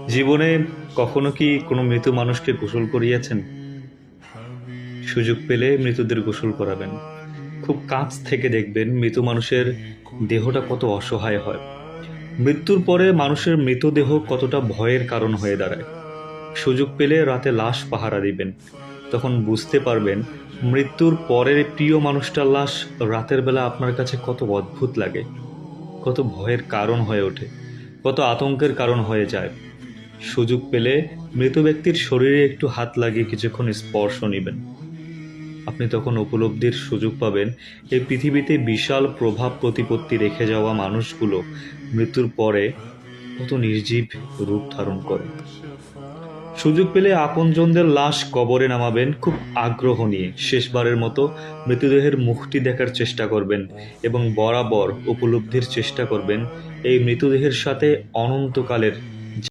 জীবনে কখনো কি কোনো মৃত মানুষকে গোসল করিয়েছেন? সুযোগ পেলে মৃতদের গোসল করাবেন। খুব কাছ থেকে দেখবেন মৃত মানুষের দেহটা কত অসহায় হয়। মৃত্যুর পরে মানুষের মৃতদেহ কতটা ভয়ের কারণ হয়ে দাঁড়ায়। সুযোগ পেলে রাতে লাশ পাহারা দিবেন। তখন বুঝতে পারবেন মৃত্যুর পরের প্রিয় মানুষটার লাশ রাতের বেলা আপনার কাছে কত অদ্ভুত লাগে, কত ভয়ের কারণ হয়ে ওঠে, কত আতঙ্কের কারণ হয়ে যায়। সুযোগ পেলে মৃত ব্যক্তির শরীরে একটু হাত লাগিয়ে কিছুক্ষণ স্পর্শ নেবেন। আপনি তখন উপলব্ধির সুযোগ পাবেন এই পৃথিবীতে বিশাল প্রভাব প্রতিপত্তি রেখে যাওয়া মানুষগুলো মৃত্যুর পরে কত নির্জীব রূপ ধারণ করে। সুযোগ পেলে আপনজনদের লাশ কবরে নামাবেন খুব আগ্রহ নিয়ে। শেষবারের মতো মৃতদেহের মুখটি দেখার চেষ্টা করবেন এবং বরাবর উপলব্ধির চেষ্টা করবেন এই মৃতদেহের সাথে অনন্তকালের